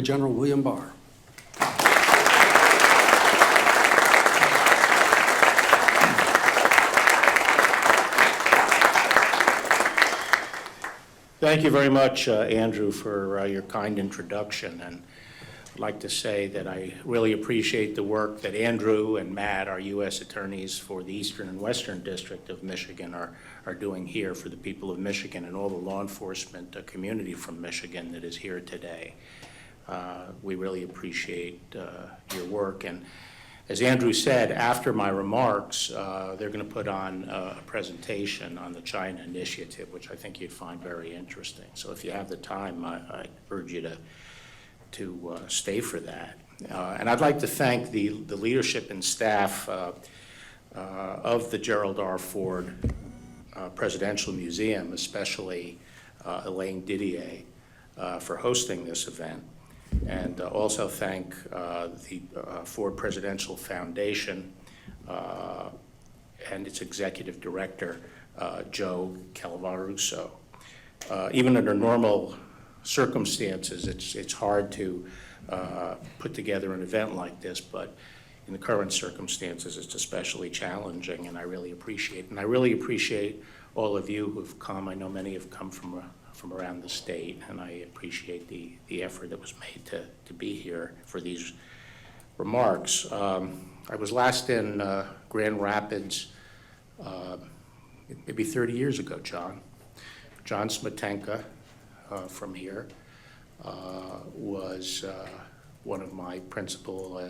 General William Barr. Thank you very much, Andrew, for your kind introduction. And I'd like to say that I really appreciate the work that Andrew and Matt, our U.S. attorneys for the Eastern and Western District of Michigan, are doing here for the people of Michigan and all the law enforcement community from Michigan that is here today. We really appreciate your work. And as Andrew said, after my remarks, they're going to put on a presentation on the China Initiative, which I think you'd find very interesting. So if you have the time, I urge you to stay for that. And I'd like to thank the leadership and staff of the Gerald R. Ford Presidential Museum, especially Elaine Didier, for hosting this event. And also thank the Ford Presidential Foundation and its executive director, Joe Calvaruso. Even under normal circumstances, it's hard to put together an event like this, but in the current circumstances, it's especially challenging, and I really appreciate it. And I really appreciate all of you who've come. I know many have come from around the state, and I appreciate the effort that was made to be here for these remarks. I was last in Grand Rapids maybe 30 years ago, John. John Smetanka from here was one of my principal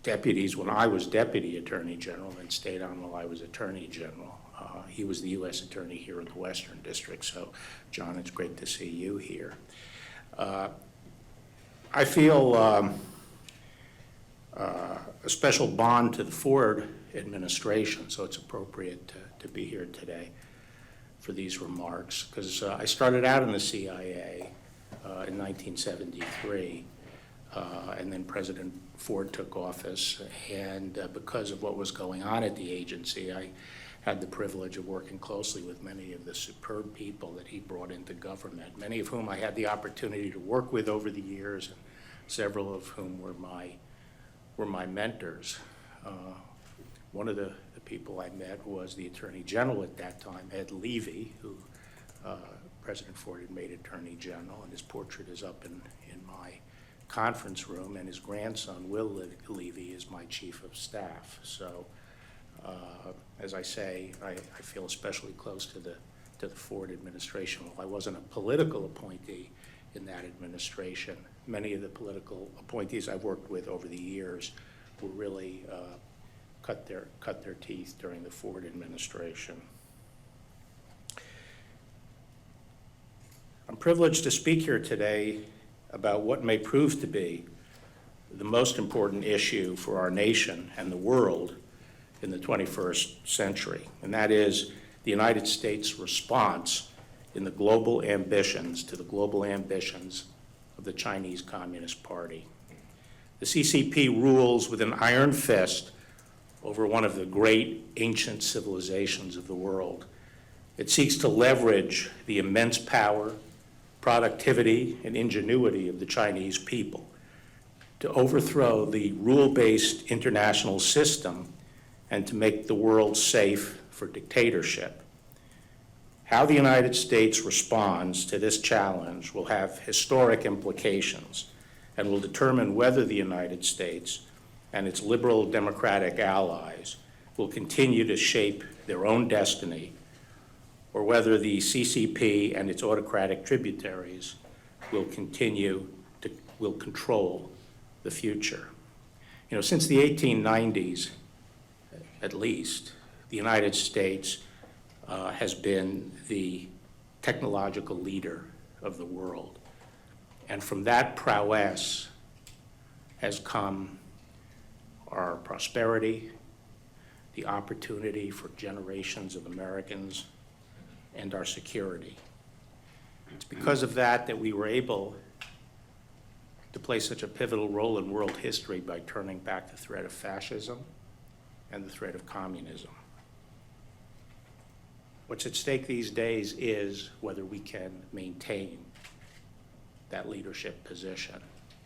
deputies when I was Deputy Attorney General and stayed on while I was Attorney General. He was the U.S. Attorney here in the Western District, so John, it's great to see you here. I feel a special bond to the Ford administration, so it's appropriate to be here today for these remarks, because I started out in the CIA in 1973, and then President Ford took office, and because of what was going on at the agency, I had the privilege of working closely with many of the superb people that he brought into government, many of whom I had the opportunity to work with over the years, and several of whom were my mentors. One of the people I met was the Attorney General at that time, Ed Levy, who President Ford had made Attorney General, and his portrait is up in my conference room, and his grandson, Will Levy, is my Chief of Staff. So, as I say, I feel especially close to the Ford administration. While I wasn't a political appointee in that administration, many of the political appointees I've worked with over the years were really cut their teeth during the Ford administration. I'm privileged to speak here today about what may prove to be the most important issue for our nation and the world in the 21st century, and that is the United States response to the global ambitions of the Chinese Communist Party. The CCP rules with an iron fist over one of the great ancient civilizations of the world. It seeks to leverage the immense power, productivity, and ingenuity of the Chinese people to overthrow the rule-based international system and to make the world safe for dictatorship. How the United States responds to this challenge will have historic implications and will determine whether the United States and its liberal democratic allies will continue to shape their own destiny, or whether the CCP and its autocratic tributaries will control the future. You know, since the 1890s, at least, the United States has been the technological leader of the world. And from that prowess has come our prosperity, the opportunity for generations of Americans, and our security. It's because of that we were able to play such a pivotal role in world history by turning back the threat of fascism and the threat of communism. What's at stake these days is whether we can maintain that leadership position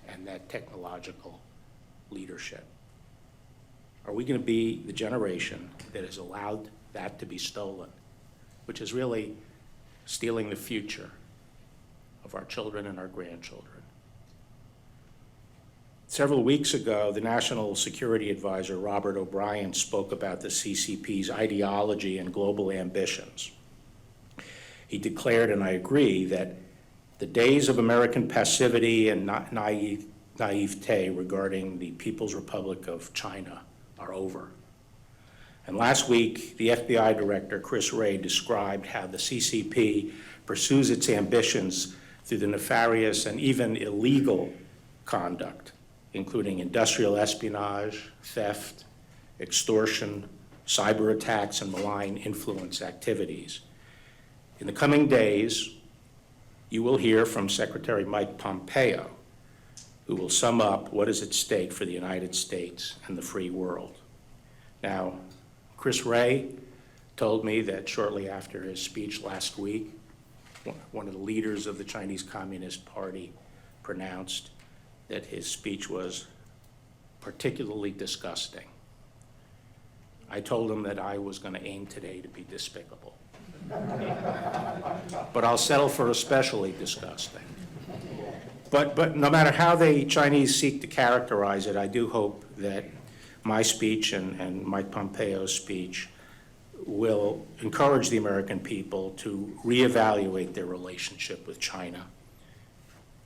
and that technological leadership? Are we going to be the generation that has allowed that to be stolen, which is really stealing the future of our children and our grandchildren? Several weeks ago, the National Security Advisor, Robert O'Brien, spoke about the CCP's ideology and global ambitions. He declared, and I agree, that the days of American passivity and naivete regarding the People's Republic of China are over. And last week, the FBI Director, Chris Wray, described how the CCP pursues its ambitions through the nefarious and even illegal conduct, including industrial espionage, theft, extortion, cyber attacks, and malign influence activities. In the coming days, you will hear from Secretary Mike Pompeo, who will sum up what is at stake for the United States and the free world. Now, Chris Wray told me that shortly after his speech last week, one of the leaders of the Chinese Communist Party pronounced that his speech was particularly disgusting. I told him that I was going to aim today to be despicable. But I'll settle for especially disgusting. But no matter how the Chinese seek to characterize it, I do hope that my speech and Mike Pompeo's speech will encourage the American people to reevaluate their relationship with China,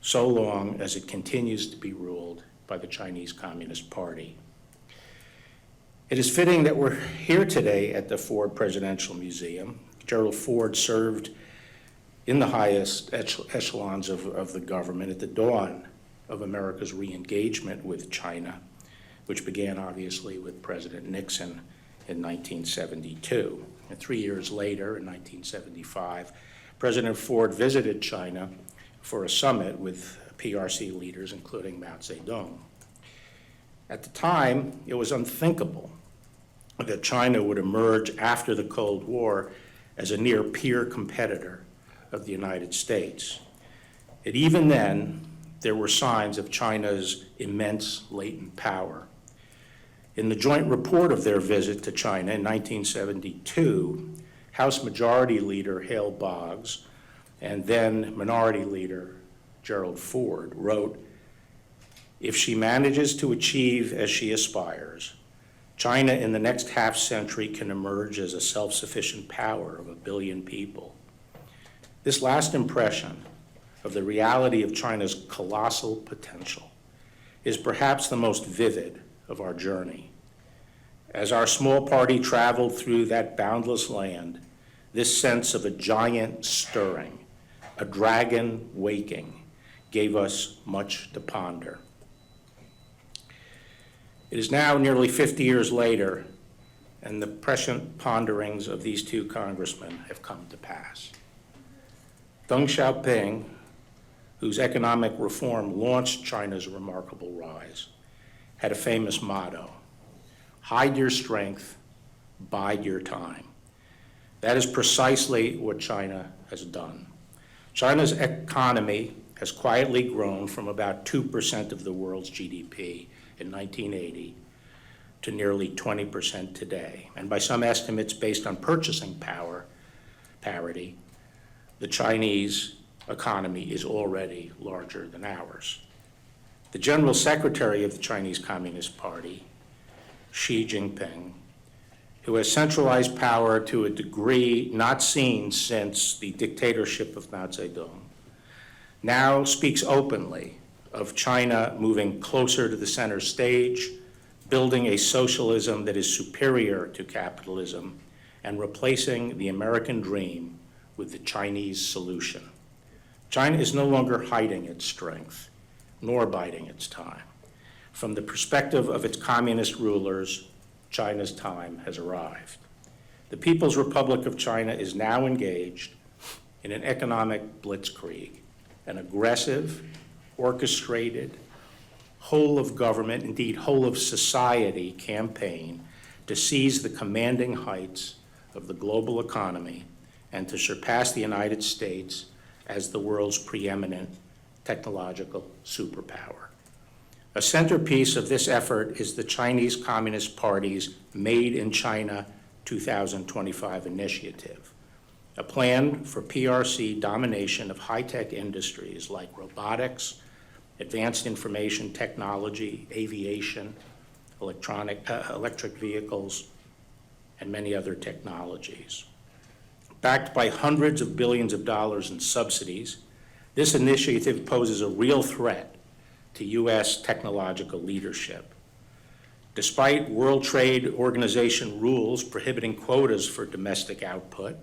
so long as it continues to be ruled by the Chinese Communist Party. It is fitting that we're here today at the Ford Presidential Museum. Gerald Ford served in the highest echelons of the government at the dawn of America's re-engagement with China, which began obviously with President Nixon in 1972. And 3 years later, in 1975, President Ford visited China for a summit with PRC leaders, including Mao Zedong. At the time, it was unthinkable that China would emerge after the Cold War as a near peer competitor of the United States. And even then, there were signs of China's immense latent power. In the joint report of their visit to China in 1972, House Majority Leader Hale Boggs and then Minority Leader Gerald Ford wrote, "If she manages to achieve as she aspires, China in the next half century can emerge as a self-sufficient power of 1 billion people." This last impression of the reality of China's colossal potential is perhaps the most vivid of our journey. As our small party traveled through that boundless land, this sense of a giant stirring, a dragon waking, gave us much to ponder. It is now nearly 50 years later, and the prescient ponderings of these two congressmen have come to pass. Deng Xiaoping, whose economic reform launched China's remarkable rise, had a famous motto: hide your strength, bide your time. That is precisely what China has done. China's economy has quietly grown from about 2% of the world's GDP in 1980 to nearly 20% today. And by some estimates based on purchasing power parity, the Chinese economy is already larger than ours. The General Secretary of the Chinese Communist Party, Xi Jinping, who has centralized power to a degree not seen since the dictatorship of Mao Zedong, now speaks openly of China moving closer to the center stage, building a socialism that is superior to capitalism, and replacing the American dream with the Chinese solution. China is no longer hiding its strength, nor biding its time. From the perspective of its communist rulers, China's time has arrived. The People's Republic of China is now engaged in an economic blitzkrieg, an aggressive, orchestrated, whole of government, indeed whole of society campaign to seize the commanding heights of the global economy and to surpass the United States as the world's preeminent technological superpower. A centerpiece of this effort is the Chinese Communist Party's Made in China 2025 initiative, a plan for PRC domination of high-tech industries like robotics, advanced information technology, aviation, electric vehicles, and many other technologies. Backed by hundreds of billions of dollars in subsidies, this initiative poses a real threat to U.S. technological leadership. Despite World Trade Organization rules prohibiting quotas for domestic output,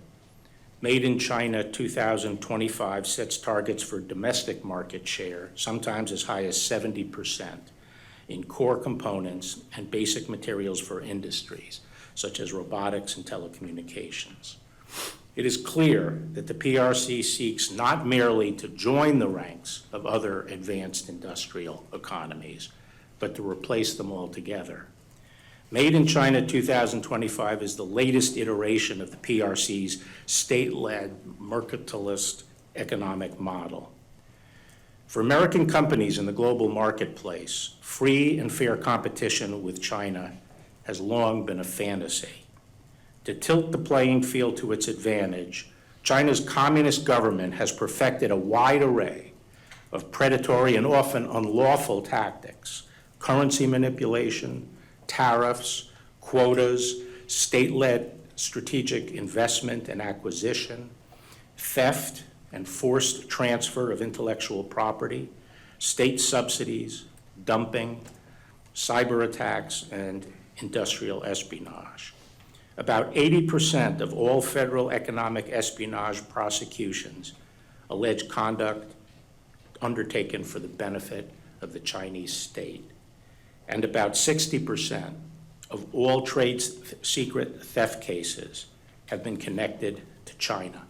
Made in China 2025 sets targets for domestic market share, sometimes as high as 70%, in core components and basic materials for industries, such as robotics and telecommunications. It is clear that the PRC seeks not merely to join the ranks of other advanced industrial economies, but to replace them altogether. Made in China 2025 is the latest iteration of the PRC's state-led mercantilist economic model. For American companies in the global marketplace, free and fair competition with China has long been a fantasy. To tilt the playing field to its advantage, China's communist government has perfected a wide array of predatory and often unlawful tactics: currency manipulation, tariffs, quotas, state-led strategic investment and acquisition, theft and forced transfer of intellectual property, state subsidies, dumping, cyber attacks, and industrial espionage. About 80% of all federal economic espionage prosecutions allege conduct undertaken for the benefit of the Chinese state. And about 60% of all trade secret theft cases have been connected to China.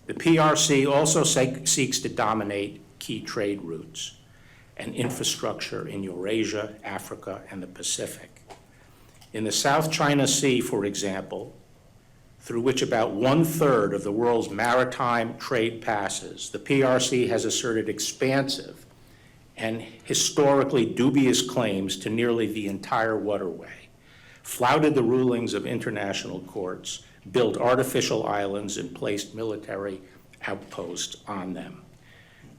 The PRC also seeks to dominate key trade routes and infrastructure in Eurasia, Africa, and the Pacific. In the South China Sea, for example, through which about 1/3 of the world's maritime trade passes, the PRC has asserted expansive and historically dubious claims to nearly the entire waterway, flouted the rulings of international courts, built artificial islands and placed military outposts on them,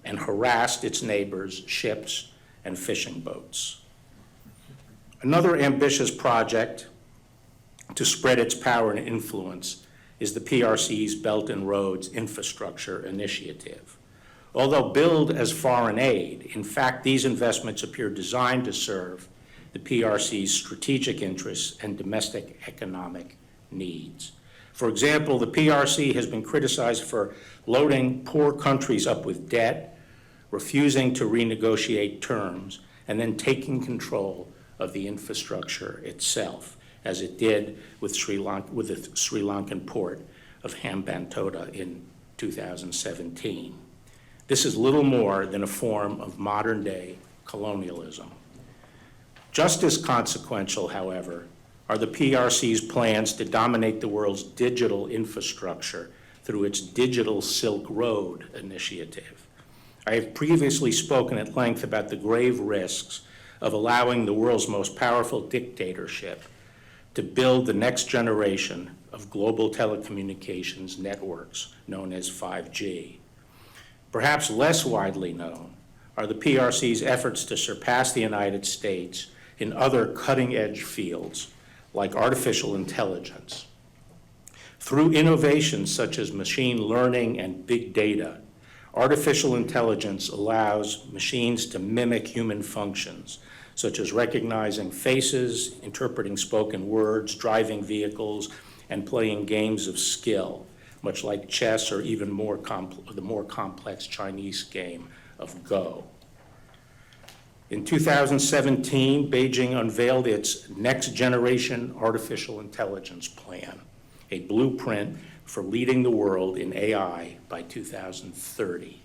and harassed its neighbors' ships and fishing boats. Another ambitious project to spread its power and influence is the PRC's Belt and Roads Infrastructure Initiative. Although billed as foreign aid, in fact, these investments appear designed to serve the PRC's strategic interests and domestic economic needs. For example, the PRC has been criticized for loading poor countries up with debt, refusing to renegotiate terms, and then taking control of the infrastructure itself, as it did with the Sri Lankan port of Hambantota in 2017. This is little more than a form of modern-day colonialism. Just as consequential, however, are the PRC's plans to dominate the world's digital infrastructure through its Digital Silk Road initiative. I have previously spoken at length about the grave risks of allowing the world's most powerful dictatorship to build the next generation of global telecommunications networks known as 5G. Perhaps less widely known are the PRC's efforts to surpass the United States in other cutting-edge fields like artificial intelligence. Through innovations such as machine learning and big data, artificial intelligence allows machines to mimic human functions, such as recognizing faces, interpreting spoken words, driving vehicles, and playing games of skill, much like chess or even the more complex Chinese game of Go. In 2017, Beijing unveiled its Next Generation Artificial Intelligence Plan, a blueprint for leading the world in AI by 2030.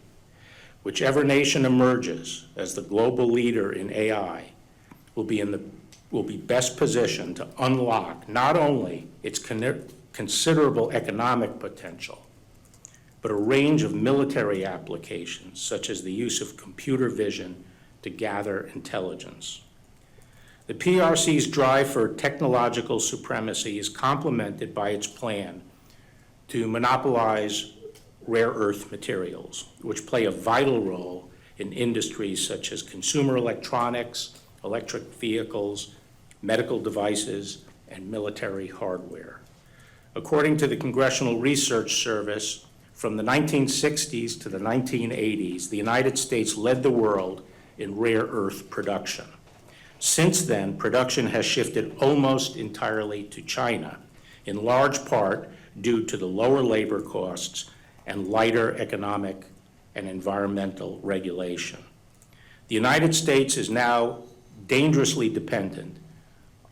Whichever nation emerges as the global leader in AI will be best positioned to unlock not only its considerable economic potential, but a range of military applications, such as the use of computer vision to gather intelligence. The PRC's drive for technological supremacy is complemented by its plan to monopolize rare earth materials, which play a vital role in industries such as consumer electronics, electric vehicles, medical devices, and military hardware. According to the Congressional Research Service, from the 1960s to the 1980s, the United States led the world in rare earth production. Since then, production has shifted almost entirely to China, in large part due to the lower labor costs and lighter economic and environmental regulation. The United States is now dangerously dependent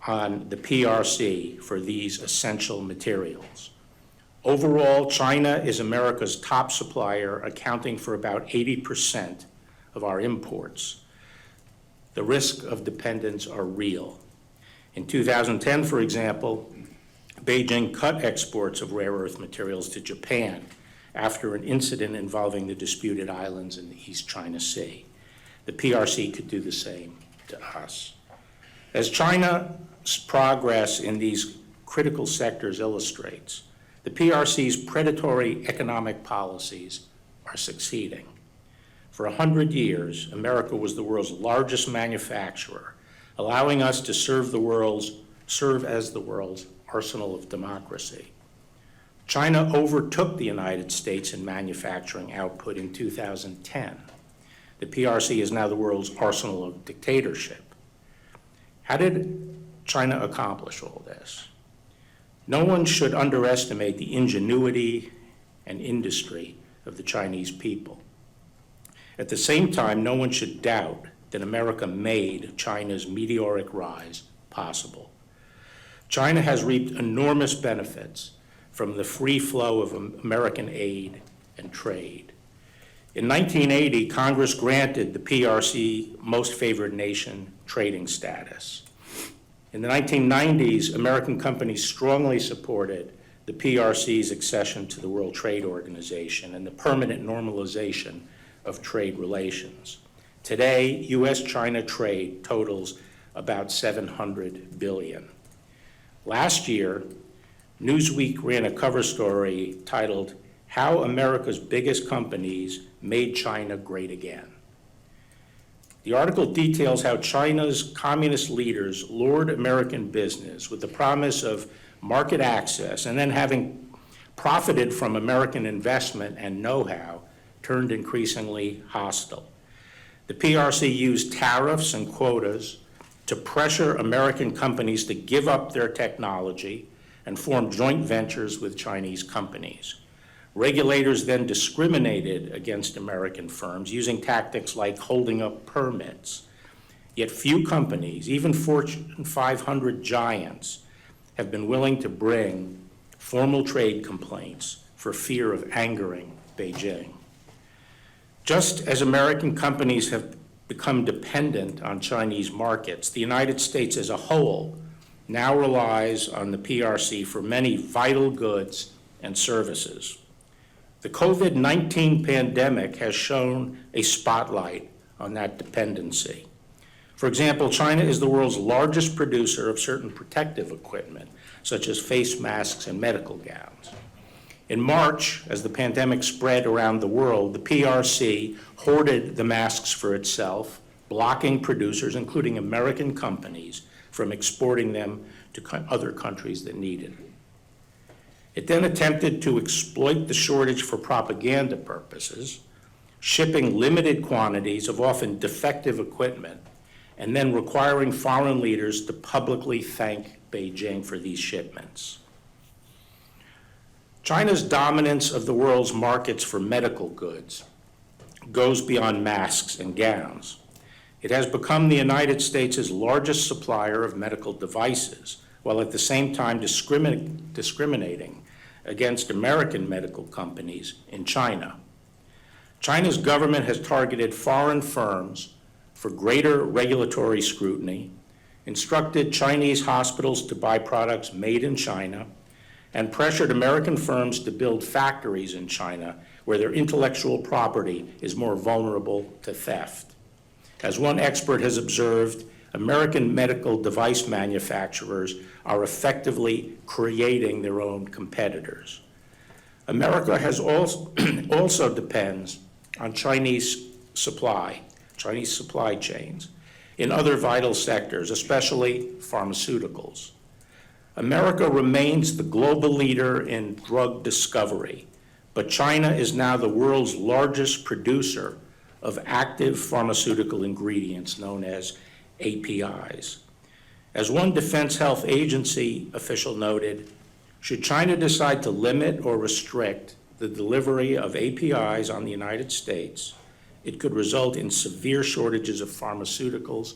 on the PRC for these essential materials. Overall, China is America's top supplier, accounting for about 80% of our imports. The risk of dependence are real. In 2010, for example, Beijing cut exports of rare earth materials to Japan after an incident involving the disputed islands in the East China Sea. The PRC could do the same to us. As China's progress in these critical sectors illustrates, the PRC's predatory economic policies are succeeding. For 100 years, America was the world's largest manufacturer, allowing us to serve as the world's arsenal of democracy. China overtook the United States in manufacturing output in 2010. The PRC is now the world's arsenal of dictatorship. How did China accomplish all this? No one should underestimate the ingenuity and industry of the Chinese people. At the same time, no one should doubt that America made China's meteoric rise possible. China has reaped enormous benefits from the free flow of American aid and trade. In 1980, Congress granted the PRC Most Favored Nation trading status. In the 1990s, American companies strongly supported the PRC's accession to the World Trade Organization and the permanent normalization of trade relations. Today, U.S.-China trade totals about $700 billion. Last year, Newsweek ran a cover story titled, "How America's Biggest Companies Made China Great Again." The article details how China's communist leaders lured American business with the promise of market access, and then, having profited from American investment and know-how, turned increasingly hostile. The PRC used tariffs and quotas to pressure American companies to give up their technology and form joint ventures with Chinese companies. Regulators then discriminated against American firms using tactics like holding up permits. Yet few companies, even Fortune 500 giants, have been willing to bring formal trade complaints for fear of angering Beijing. Just as American companies have become dependent on Chinese markets, the United States as a whole now relies on the PRC for many vital goods and services. The COVID-19 pandemic has shone a spotlight on that dependency. For example, China is the world's largest producer of certain protective equipment, such as face masks and medical gowns. In March, as the pandemic spread around the world, the PRC hoarded the masks for itself, blocking producers, including American companies, from exporting them to other countries that needed it. It then attempted to exploit the shortage for propaganda purposes, shipping limited quantities of often defective equipment, and then requiring foreign leaders to publicly thank Beijing for these shipments. China's dominance of the world's markets for medical goods goes beyond masks and gowns. It has become the United States' largest supplier of medical devices, while at the same time discriminating against American medical companies in China. China's government has targeted foreign firms for greater regulatory scrutiny, instructed Chinese hospitals to buy products made in China, and pressured American firms to build factories in China where their intellectual property is more vulnerable to theft. As one expert has observed, American medical device manufacturers are effectively creating their own competitors. America has also depends on Chinese supply chains in other vital sectors, especially pharmaceuticals. America remains the global leader in drug discovery, but China is now the world's largest producer of active pharmaceutical ingredients known as APIs. As one Defense Health Agency official noted, should China decide to limit or restrict the delivery of APIs on the United States, it could result in severe shortages of pharmaceuticals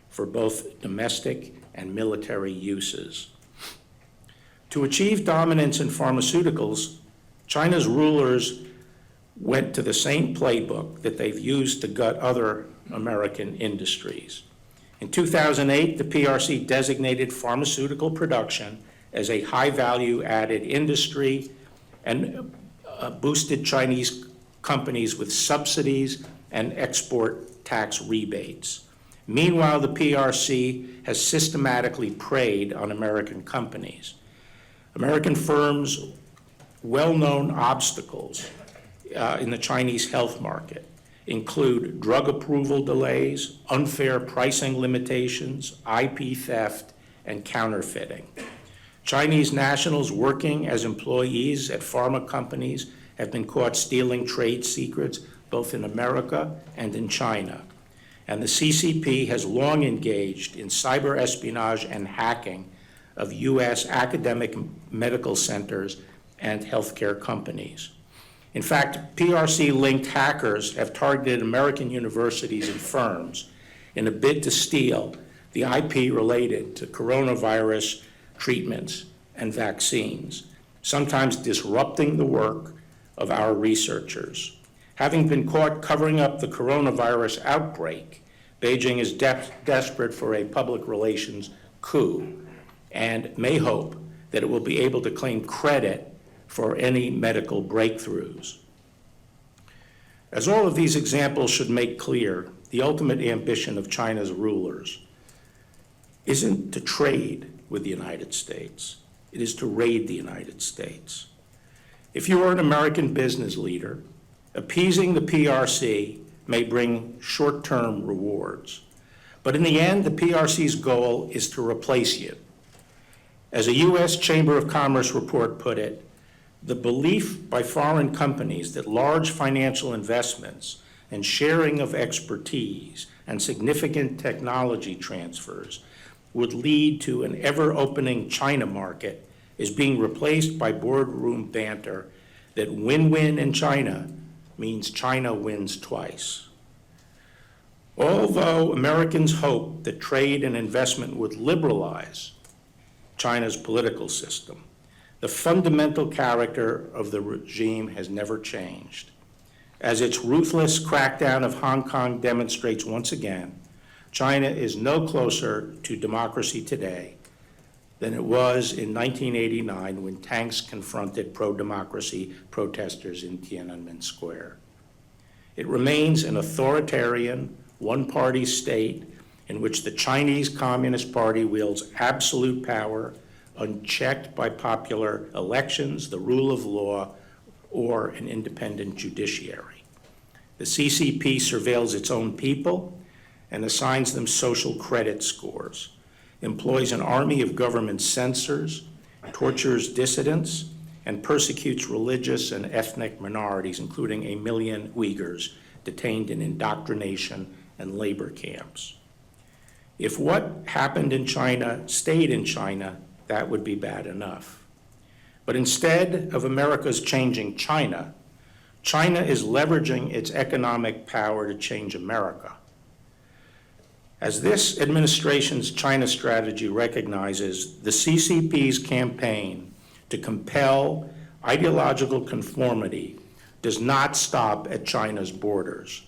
for both domestic and military uses. To achieve dominance in pharmaceuticals, China's rulers went to the same playbook that they've used to gut other American industries. In 2008, the PRC designated pharmaceutical production as a high-value added industry and boosted Chinese companies with subsidies and export tax rebates. Meanwhile, the PRC has systematically preyed on American companies. American firms' well-known obstacles in the Chinese health market include drug approval delays, unfair pricing limitations, IP theft, and counterfeiting. Chinese nationals working as employees at pharma companies have been caught stealing trade secrets both in America and in China. And the CCP has long engaged in cyber espionage and hacking of U.S. academic medical centers and healthcare companies. In fact, PRC-linked hackers have targeted American universities and firms in a bid to steal the IP related to coronavirus treatments and vaccines, sometimes disrupting the work of our researchers. Having been caught covering up the coronavirus outbreak, Beijing is desperate for a public relations coup and may hope that it will be able to claim credit for any medical breakthroughs. As all of these examples should make clear, the ultimate ambition of China's rulers isn't to trade with the United States, it is to raid the United States. If you are an American business leader, appeasing the PRC may bring short-term rewards, but in the end, the PRC's goal is to replace you. As a U.S. Chamber of Commerce report put it, the belief by foreign companies that large financial investments and sharing of expertise and significant technology transfers would lead to an ever-opening China market is being replaced by boardroom banter that win-win in China means China wins twice. Although Americans hope that trade and investment would liberalize China's political system, the fundamental character of the regime has never changed. As its ruthless crackdown of Hong Kong demonstrates once again, China is no closer to democracy today than it was in 1989 when tanks confronted pro-democracy protesters in Tiananmen Square. It remains an authoritarian, one-party state in which the Chinese Communist Party wields absolute power, unchecked by popular elections, the rule of law, or an independent judiciary. The CCP surveils its own people and assigns them social credit scores, employs an army of government censors, tortures dissidents, and persecutes religious and ethnic minorities, including 1 million Uyghurs detained in indoctrination and labor camps. If what happened in China stayed in China, that would be bad enough. But instead of America's changing China, China is leveraging its economic power to change America. As this administration's China strategy recognizes, the CCP's campaign to compel ideological conformity does not stop at China's borders.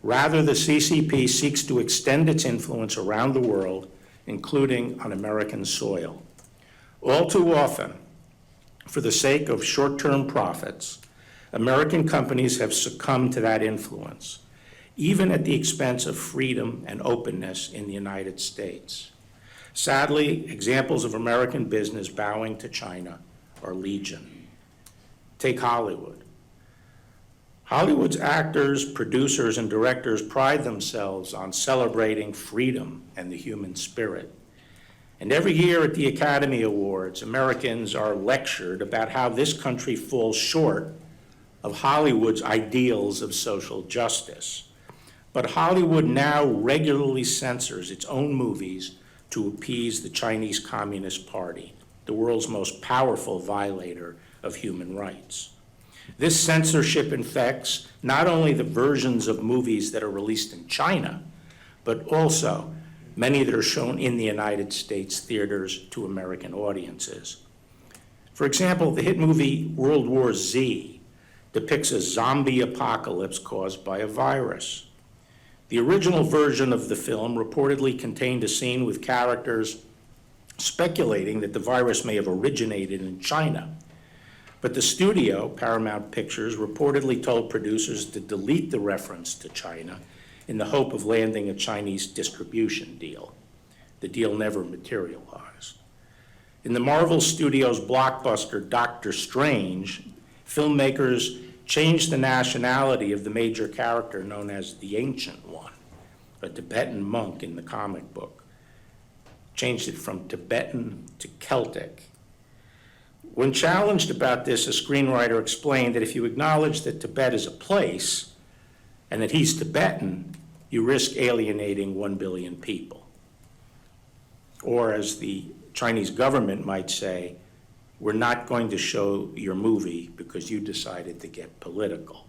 Rather, the CCP seeks to extend its influence around the world, including on American soil. All too often, for the sake of short-term profits, American companies have succumbed to that influence, even at the expense of freedom and openness in the United States. Sadly, examples of American business bowing to China are legion. Take Hollywood. Hollywood's actors, producers, and directors pride themselves on celebrating freedom and the human spirit. And every year at the Academy Awards, Americans are lectured about how this country falls short of Hollywood's ideals of social justice. But Hollywood now regularly censors its own movies to appease the Chinese Communist Party, the world's most powerful violator of human rights. This censorship infects not only the versions of movies that are released in China, but also many that are shown in the United States theaters to American audiences. For example, the hit movie World War Z depicts a zombie apocalypse caused by a virus. The original version of the film reportedly contained a scene with characters speculating that the virus may have originated in China. But the studio, Paramount Pictures, reportedly told producers to delete the reference to China in the hope of landing a Chinese distribution deal. The deal never materialized. In the Marvel Studios blockbuster Doctor Strange, filmmakers changed the nationality of the major character known as the Ancient One, a Tibetan monk in the comic book. Changed it from Tibetan to Celtic. When challenged about this, a screenwriter explained that if you acknowledge that Tibet is a place and that he's Tibetan, you risk alienating 1 billion people. Or as the Chinese government might say, we're not going to show your movie because you decided to get political.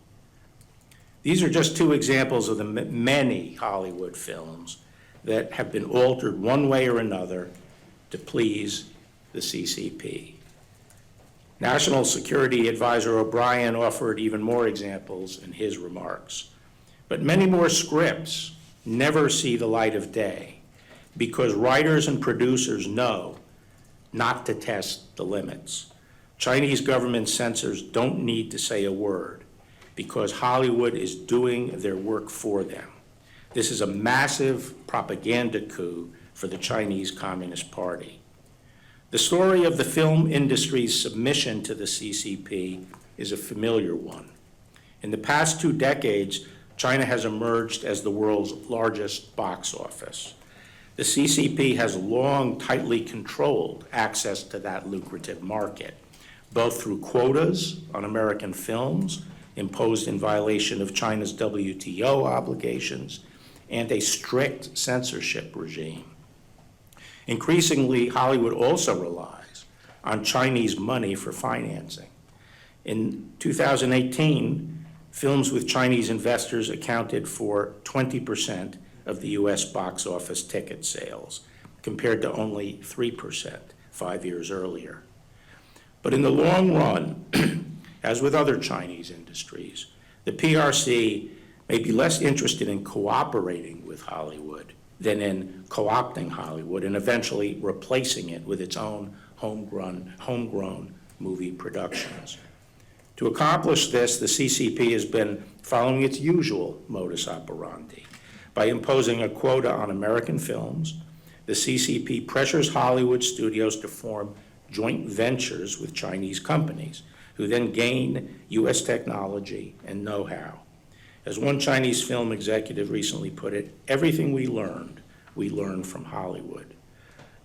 These are just two examples of the many Hollywood films that have been altered one way or another to please the CCP. National Security Advisor O'Brien offered even more examples in his remarks. But many more scripts never see the light of day because writers and producers know not to test the limits. Chinese government censors don't need to say a word because Hollywood is doing their work for them. This is a massive propaganda coup for the Chinese Communist Party. The story of the film industry's submission to the CCP is a familiar one. In the past 2 decades, China has emerged as the world's largest box office. The CCP has long tightly controlled access to that lucrative market, both through quotas on American films imposed in violation of China's WTO obligations and a strict censorship regime. Increasingly, Hollywood also relies on Chinese money for financing. In 2018, films with Chinese investors accounted for 20% of the US box office ticket sales, compared to only 3% 5 years earlier. But in the long run, as with other Chinese industries, the PRC may be less interested in cooperating with Hollywood than in co-opting Hollywood and eventually replacing it with its own homegrown movie productions. To accomplish this, the CCP has been following its usual modus operandi. By imposing a quota on American films, the CCP pressures Hollywood studios to form joint ventures with Chinese companies, who then gain US technology and know-how. As one Chinese film executive recently put it, everything we learned from Hollywood.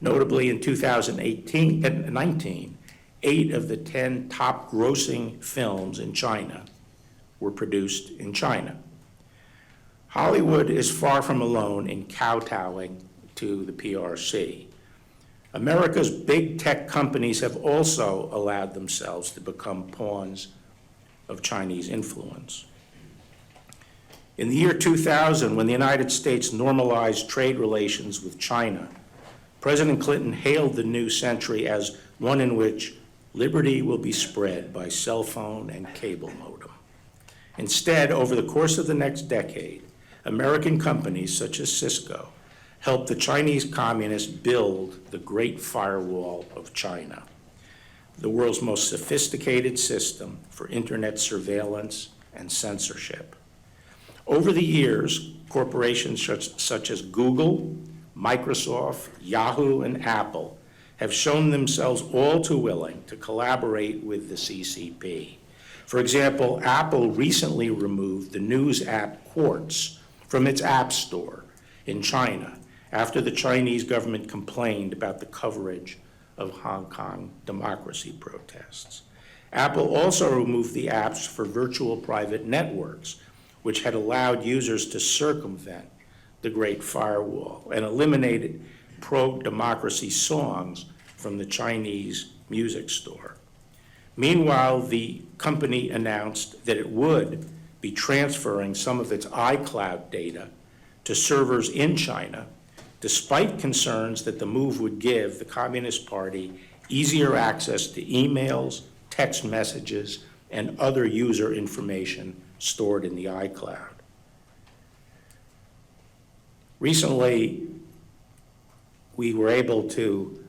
Notably, in 2019, 8 of the 10 top grossing films in China were produced in China. Hollywood is far from alone in kowtowing to the PRC. America's big tech companies have also allowed themselves to become pawns of Chinese influence. In the year 2000, when the United States normalized trade relations with China, President Clinton hailed the new century as one in which liberty will be spread by cell phone and cable modem. Instead, over the course of the next decade, American companies such as Cisco helped the Chinese communists build the Great Firewall of China. the world's most sophisticated system for internet surveillance and censorship. Over the years, corporations such as Google, Microsoft, Yahoo, and Apple have shown themselves all too willing to collaborate with the CCP. For example, Apple recently removed the news app Quartz from its App Store in China after the Chinese government complained about the coverage of Hong Kong democracy protests. Apple also removed the apps for virtual private networks, which had allowed users to circumvent the Great Firewall, and eliminated pro-democracy songs from the Chinese music store. Meanwhile, the company announced that it would be transferring some of its iCloud data to servers in China, despite concerns that the move would give the Communist Party easier access to emails, text messages, and other user information stored in the iCloud. Recently, we were able to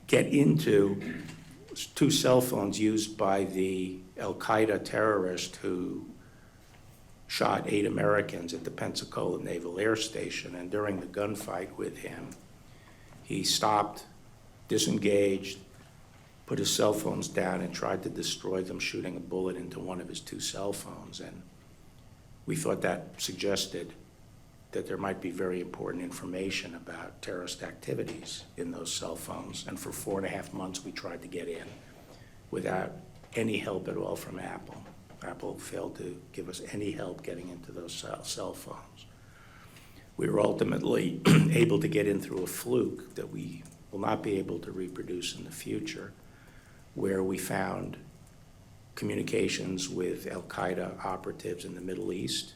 get into 2 cell phones used by the Al-Qaeda terrorist who shot 8 Americans at the Pensacola Naval Air Station, and during the gunfight with him, he stopped, disengaged, put his cell phones down, and tried to destroy them, shooting a bullet into one of his 2 cell phones. And we thought that suggested that there might be very important information about terrorist activities in those cell phones. And for 4.5 months, we tried to get in without any help at all from Apple. Apple failed to give us any help getting into those cell phones. We were ultimately able to get in through a fluke that we will not be able to reproduce in the future, where we found communications with Al-Qaeda operatives in the Middle East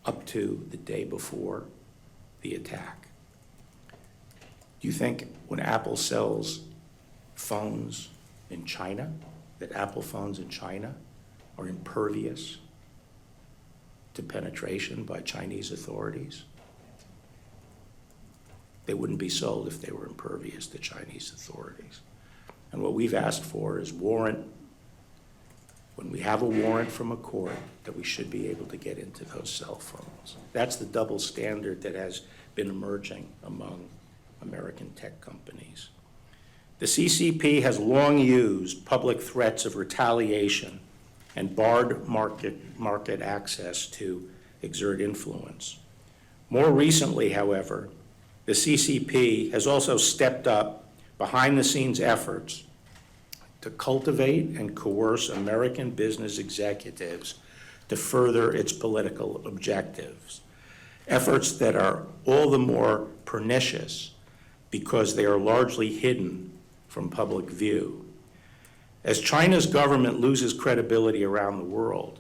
up to the day before the attack. Do you think when Apple sells phones in China, that Apple phones in China are impervious to penetration by Chinese authorities? They wouldn't be sold if they were impervious to Chinese authorities. And what we've asked for is warrant, when we have a warrant from a court, that we should be able to get into those cell phones. That's the double standard that has been emerging among American tech companies. The CCP has long used public threats of retaliation and barred market access to exert influence. More recently, however, the CCP has also stepped up behind-the-scenes efforts to cultivate and coerce American business executives to further its political objectives, efforts that are all the more pernicious because they are largely hidden from public view. As China's government loses credibility around the world,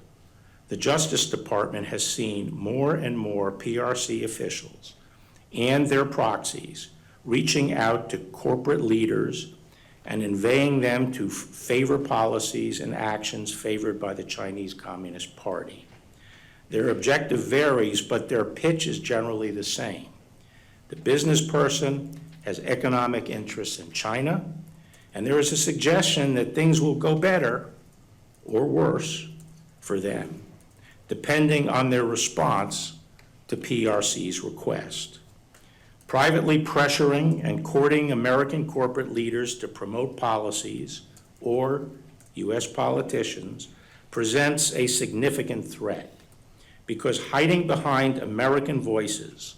the Justice Department has seen more and more PRC officials and their proxies reaching out to corporate leaders and inveighing them to favor policies and actions favored by the Chinese Communist Party. Their objective varies, but their pitch is generally the same. The business person has economic interests in China, and there is a suggestion that things will go better or worse for them, depending on their response to PRC's request. Privately pressuring and courting American corporate leaders to promote policies or U.S. politicians presents a significant threat, because hiding behind American voices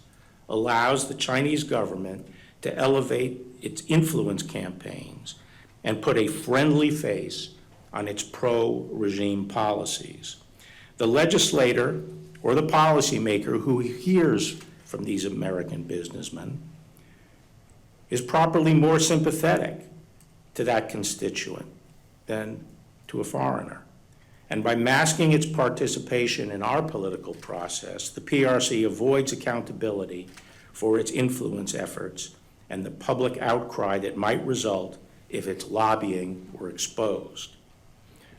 allows the Chinese government to elevate its influence campaigns and put a friendly face on its pro-regime policies. The legislator or the policymaker who hears from these American businessmen is properly more sympathetic to that constituent than to a foreigner. And by masking its participation in our political process, the PRC avoids accountability for its influence efforts and the public outcry that might result if its lobbying were exposed.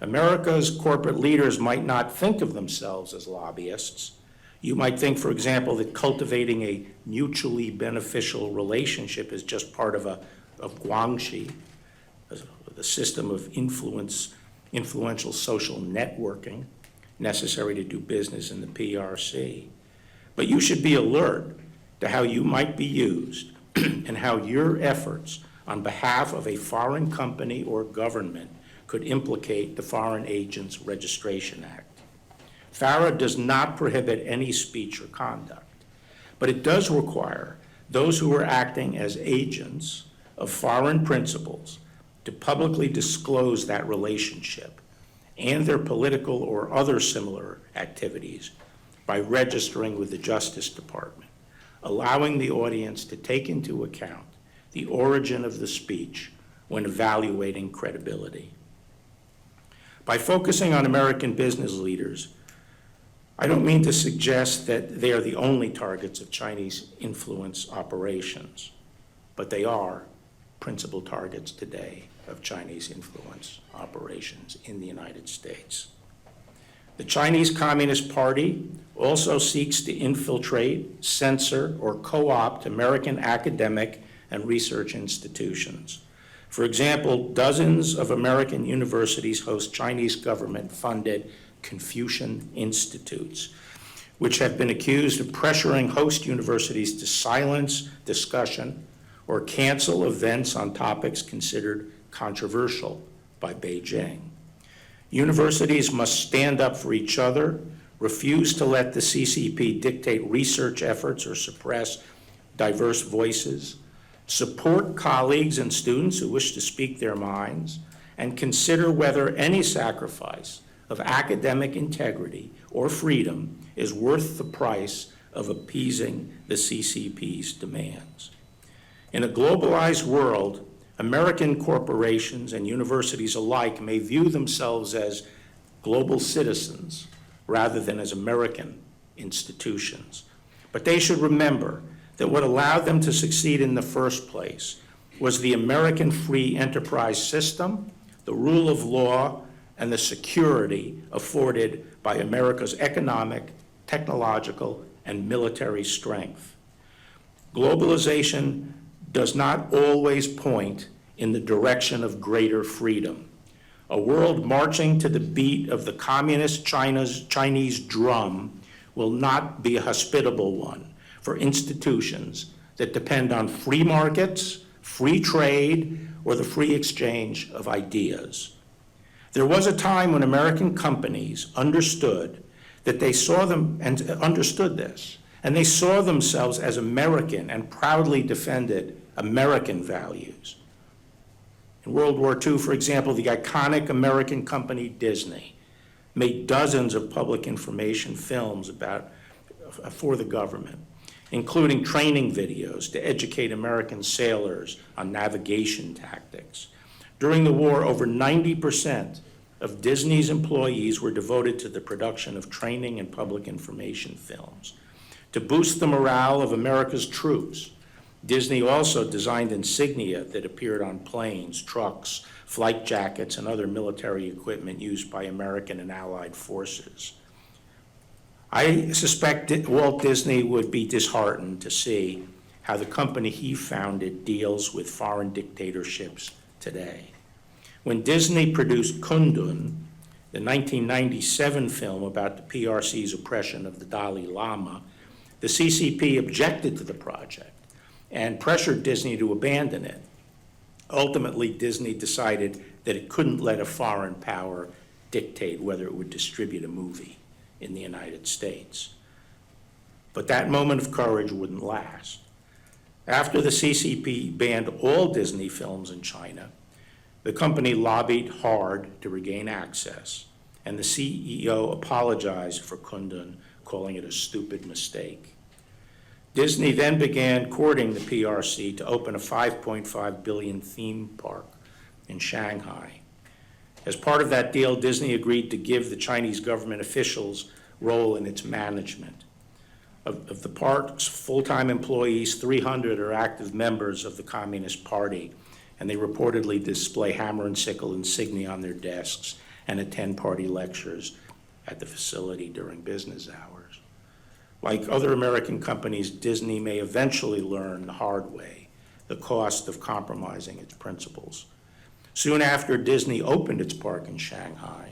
America's corporate leaders might not think of themselves as lobbyists. You might think, for example, that cultivating a mutually beneficial relationship is just part of a of Guangxi, the system of influential social networking necessary to do business in the PRC. But you should be alert to how you might be used and how your efforts on behalf of a foreign company or government could implicate the Foreign Agents Registration Act. FARA does not prohibit any speech or conduct, but it does require those who are acting as agents of foreign principals to publicly disclose that relationship and their political or other similar activities by registering with the Justice Department, allowing the audience to take into account the origin of the speech when evaluating credibility. By focusing on American business leaders, I don't mean to suggest that they are the only targets of Chinese influence operations, but they are principal targets today of Chinese influence operations in the United States. The Chinese Communist Party also seeks to infiltrate, censor, or co-opt American academic and research institutions. For example, dozens of American universities host Chinese government-funded Confucian institutes, which have been accused of pressuring host universities to silence discussion or cancel events on topics considered controversial by Beijing. Universities must stand up for each other, refuse to let the CCP dictate research efforts or suppress diverse voices, support colleagues and students who wish to speak their minds, and consider whether any sacrifice of academic integrity or freedom is worth the price of appeasing the CCP's demands. In a globalized world, American corporations and universities alike may view themselves as global citizens rather than as American institutions. But they should remember that what allowed them to succeed in the first place was the American free enterprise system, the rule of law, and the security afforded by America's economic, technological, and military strength. Globalization does not always point in the direction of greater freedom. A world marching to the beat of the communist Chinese drum will not be a hospitable one for institutions that depend on free markets, free trade, or the free exchange of ideas. There was a time when American companies understood that they saw them and understood this, and they saw themselves as American and proudly defended American values. In World War II, for example, the iconic American company Disney made dozens of public information films for the government, including training videos to educate American sailors on navigation tactics. During the war, over 90% of Disney's employees were devoted to the production of training and public information films. To boost the morale of America's troops, Disney also designed insignia that appeared on planes, trucks, flight jackets, and other military equipment used by American and Allied forces. I suspect Walt Disney would be disheartened to see how the company he founded deals with foreign dictatorships today. When Disney produced Kundun, the 1997 film about the PRC's oppression of the Dalai Lama, the CCP objected to the project and pressured Disney to abandon it. Ultimately, Disney decided that it couldn't let a foreign power dictate whether it would distribute a movie in the United States. But that moment of courage wouldn't last. After the CCP banned all Disney films in China, the company lobbied hard to regain access, and the CEO apologized for Kundun, calling it a stupid mistake. Disney then began courting the PRC to open a $5.5 billion theme park in Shanghai. As part of that deal, Disney agreed to give the Chinese government officials role in its management. Of the park's full-time employees, 300 are active members of the Communist Party, and they reportedly display hammer and sickle insignia on their desks and attend party lectures at the facility during business hours. Like other American companies, Disney may eventually learn the hard way the cost of compromising its principles. Soon after Disney opened its park in Shanghai,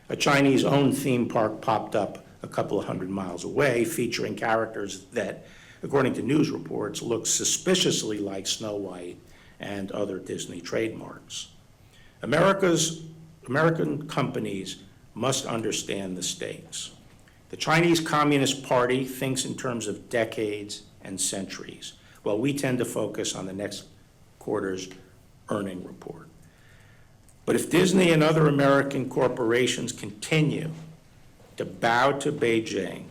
a Chinese-owned theme park popped up a couple of hundred miles away, featuring characters that, according to news reports, looked suspiciously like Snow White and other Disney trademarks. American companies must understand the stakes. The Chinese Communist Party thinks in terms of decades and centuries, while we tend to focus on the next quarter's earning report. But if Disney and other American corporations continue to bow to Beijing,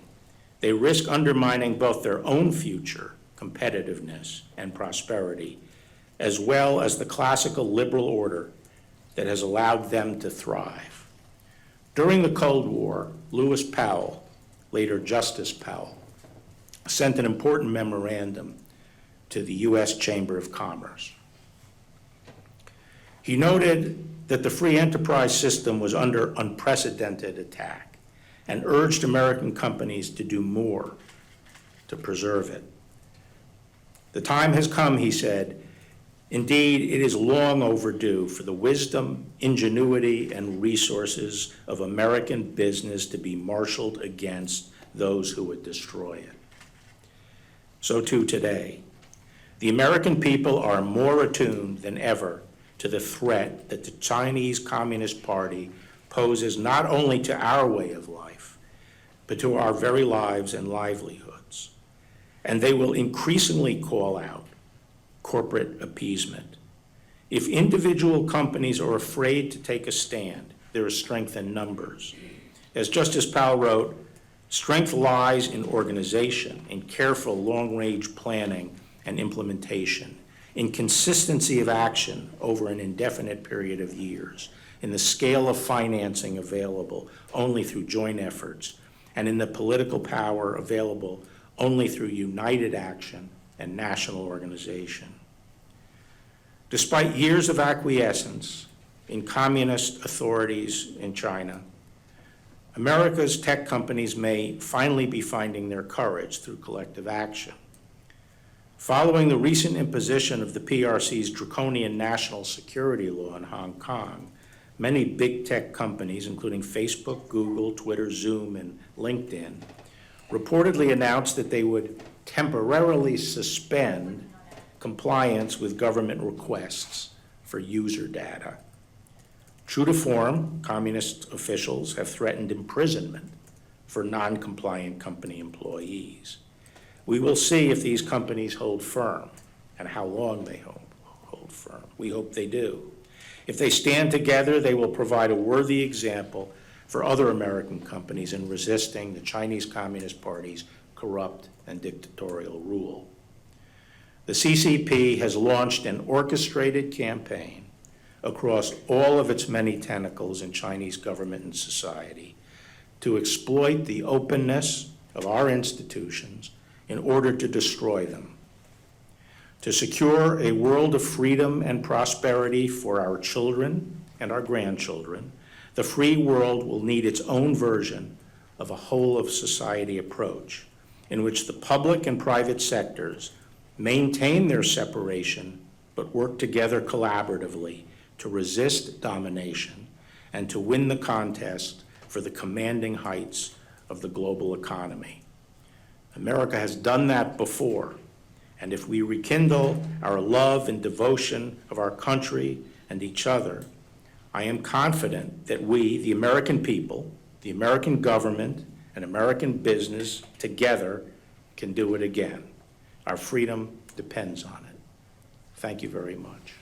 they risk undermining both their own future, competitiveness, and prosperity, as well as the classical liberal order that has allowed them to thrive. During the Cold War, Lewis Powell, later Justice Powell, sent an important memorandum to the U.S. Chamber of Commerce. He noted that the free enterprise system was under unprecedented attack and urged American companies to do more to preserve it. The time has come, he said. Indeed, it is long overdue for the wisdom, ingenuity, and resources of American business to be marshaled against those who would destroy it. So too today. The American people are more attuned than ever to the threat that the Chinese Communist Party poses not only to our way of life, but to our very lives and livelihoods. And they will increasingly call out corporate appeasement. If individual companies are afraid to take a stand, there is strength in numbers. As Justice Powell wrote, strength lies in organization, in careful long-range planning and implementation, in consistency of action over an indefinite period of years, in the scale of financing available only through joint efforts, and in the political power available only through united action and national organization. Despite years of acquiescence in communist authorities in China, America's tech companies may finally be finding their courage through collective action. Following the recent imposition of the PRC's draconian national security law in Hong Kong, many big tech companies, including Facebook, Google, Twitter, Zoom, and LinkedIn, reportedly announced that they would temporarily suspend compliance with government requests for user data. True to form, communist officials have threatened imprisonment for non-compliant company employees. We will see if these companies hold firm and how long they hold firm. We hope they do. If they stand together, they will provide a worthy example for other American companies in resisting the Chinese Communist Party's corrupt and dictatorial rule. The CCP has launched an orchestrated campaign across all of its many tentacles in Chinese government and society to exploit the openness of our institutions in order to destroy them. To secure a world of freedom and prosperity for our children and our grandchildren, the free world will need its own version of a whole-of-society approach in which the public and private sectors maintain their separation but work together collaboratively to resist domination and to win the contest for the commanding heights of the global economy. America has done that before, and if we rekindle our love and devotion of our country and each other, I am confident that we, the American people, the American government, and American business together can do it again. Our freedom depends on it. Thank you very much.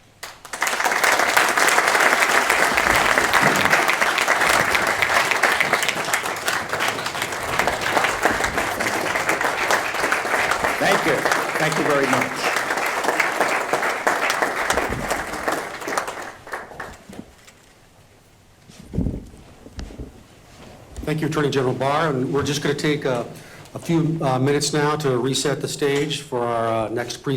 Thank you. Thank you very much. Thank you, Attorney General Barr. And we're just going to take a few minutes now to reset the stage for our next presentation.